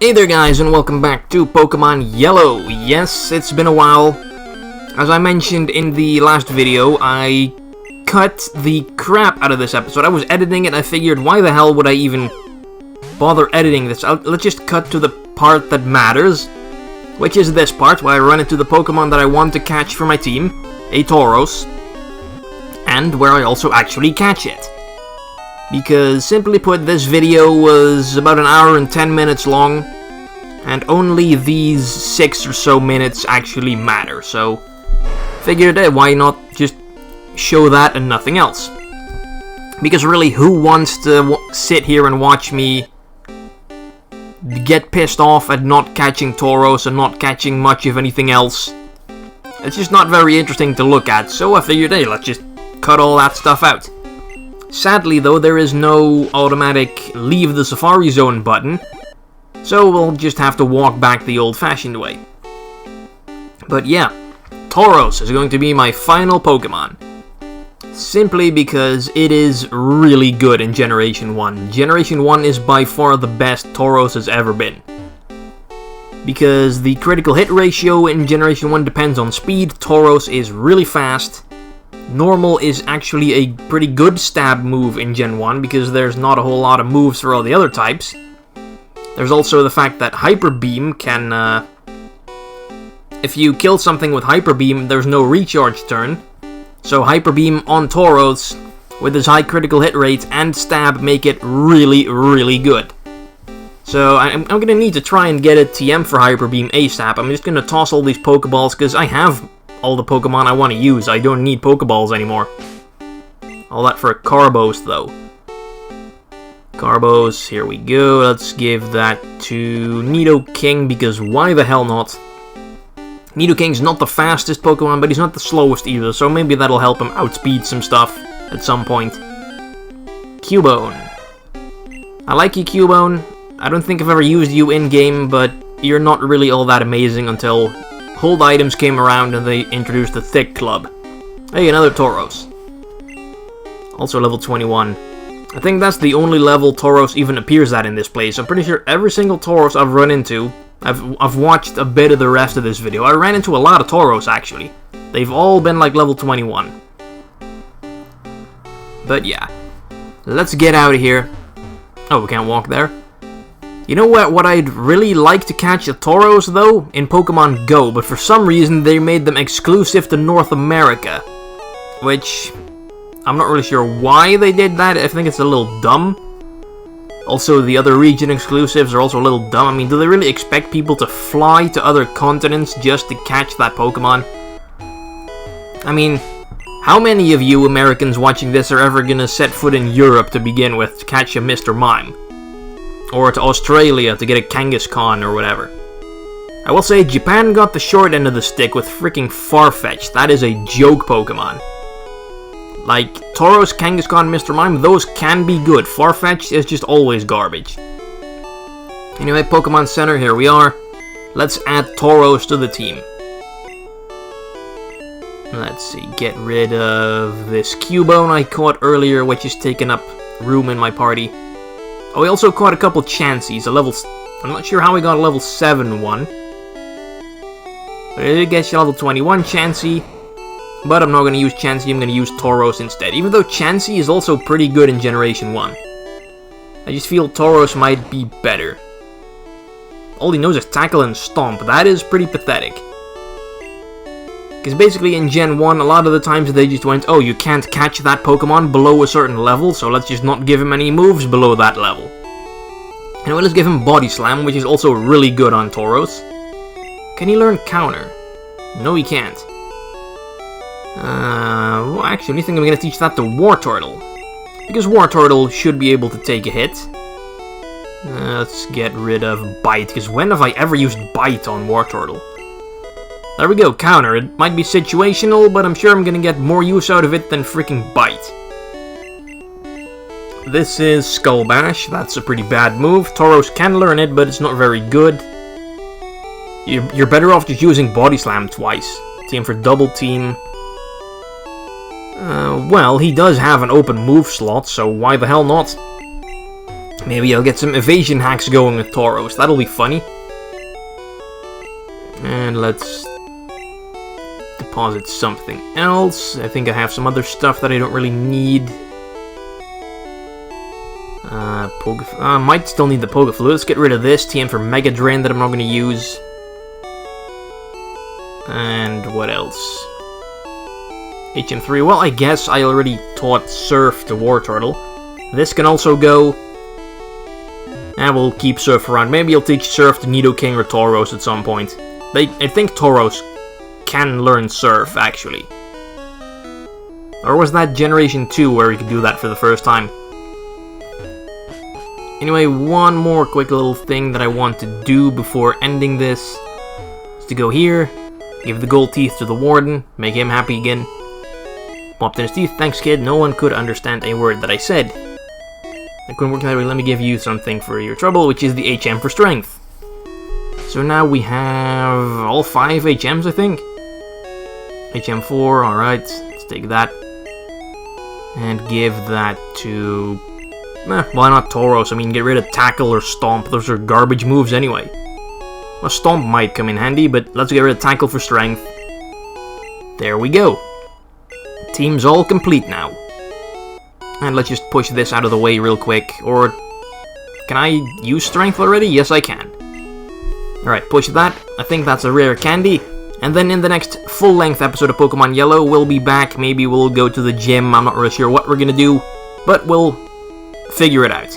Hey there guys, and welcome back to Pokemon Yellow. Yes, it's been a while. As I mentioned in the last video, I cut the crap out of this episode. I was editing it and I figured, why the hell would I even bother editing this? Let's just cut to the part that matters, which is this part, where I run into the Pokemon that I want to catch for my team, a Tauros, and where I also actually catch it. Because, simply put, this video was about an hour and 10 minutes long, and only these 6 or so minutes actually matter, so figured, why not just show that and nothing else? Because really, who wants to sit here and watch me get pissed off at not catching Tauros and not catching much of anything else? It's just not very interesting to look at, so I figured, hey, let's just cut all that stuff out. Sadly though, there is no automatic leave the Safari Zone button, so we'll just have to walk back the old-fashioned way. But yeah, Tauros is going to be my final Pokemon. Simply because it is really good in Generation 1. Generation 1 is by far the best Tauros has ever been. Because the critical hit ratio in Generation 1 depends on speed, Tauros is really fast. Normal is actually a pretty good stab move in Gen 1 because there's not a whole lot of moves for all the other types. There's also the fact that Hyper Beam can, if you kill something with Hyper Beam, there's no recharge turn. So Hyper Beam on Tauros, with his high critical hit rate and stab, make it really, really good. So I'm gonna need to try and get a TM for Hyper Beam ASAP. I'm just gonna toss all these Pokeballs because I have all the Pokemon I want to use. I don't need Pokeballs anymore. All that for Carbos, though. Carbos, here we go. Let's give that to Nidoking, because why the hell not? Nidoking's not the fastest Pokemon, but he's not the slowest either, so maybe that'll help him outspeed some stuff at some point. Cubone. I like you, Cubone. I don't think I've ever used you in-game, but you're not really all that amazing until Hold items came around and they introduced the Thick Club. Hey, another Tauros. Also level 21. I think that's the only level Tauros even appears at in this place. I'm pretty sure every single Tauros I've run into, I've watched a bit of the rest of this video. I ran into a lot of Tauros, actually. They've all been like level 21. But yeah. Let's get out of here. Oh, we can't walk there. You know what I'd really like to catch a Tauros, though? In Pokemon Go, but for some reason they made them exclusive to North America. Which, I'm not really sure why they did that. I think it's a little dumb. Also, the other region exclusives are also a little dumb. I mean, do they really expect people to fly to other continents just to catch that Pokemon? I mean, how many of you Americans watching this are ever gonna set foot in Europe to begin with to catch a Mr. Mime? Or to Australia to get a Kangaskhan or whatever. I will say, Japan got the short end of the stick with freaking Farfetch'd. That is a joke Pokemon. Like, Tauros, Kangaskhan, Mr. Mime, those can be good. Farfetch'd is just always garbage. Anyway, Pokemon Center, here we are. Let's add Tauros to the team. Let's see, get rid of this Cubone I caught earlier, which is taking up room in my party. Oh, we also caught a couple Chanseys, I'm not sure how we got a level 7 one. But it did get you level 21 Chansey. But I'm not going to use Chansey, I'm going to use Tauros instead. Even though Chansey is also pretty good in Generation 1. I just feel Tauros might be better. All he knows is Tackle and Stomp. That is pretty pathetic. Because basically in Gen 1, a lot of the times they just went, oh, you can't catch that Pokemon below a certain level, so let's just not give him any moves below that level. Anyway, let's give him Body Slam, which is also really good on Tauros. Can he learn Counter? No, he can't. Well, actually, I think I'm going to teach that to Wartortle. Because Wartortle should be able to take a hit. Let's get rid of Bite, because when have I ever used Bite on Wartortle? There we go, Counter. It might be situational, but I'm sure I'm gonna get more use out of it than freaking Bite. This is Skull Bash. That's a pretty bad move. Tauros can learn it, but it's not very good. You're better off just using Body Slam twice. Team for Double Team. Well, he does have an open move slot, so why the hell not? Maybe I'll get some evasion hacks going with Tauros. That'll be funny. And let's deposit something else. I think I have some other stuff that I don't really need. Might still need the Pokeflu. Let's get rid of this TM for Mega Drain that I'm not going to use. And what else? HM3. Well, I guess I already taught Surf to War Turtle. This can also go. And we'll keep Surf around. Maybe I'll teach Surf to Nidoking or Tauros at some point. I think Tauros can learn Surf, actually. Or was that Generation 2 where you could do that for the first time? Anyway, one more quick little thing that I want to do before ending this is to go here, give the gold teeth to the Warden, make him happy again. Popped in his teeth. Thanks, kid. No one could understand a word that I said. I couldn't work that way. Let me give you something for your trouble, which is the HM for strength. So now we have all 5 HMs, I think. HM4, alright. Let's take that. And give that to... why not Tauros? I mean, get rid of Tackle or Stomp. Those are garbage moves anyway. Well, Stomp might come in handy, but let's get rid of Tackle for strength. There we go. Team's all complete now. And let's just push this out of the way real quick. Or, can I use strength already? Yes, I can. Alright, push that. I think that's a rare candy. And then in the next full-length episode of Pokemon Yellow, we'll be back. Maybe we'll go to the gym. I'm not really sure what we're gonna do. But we'll figure it out.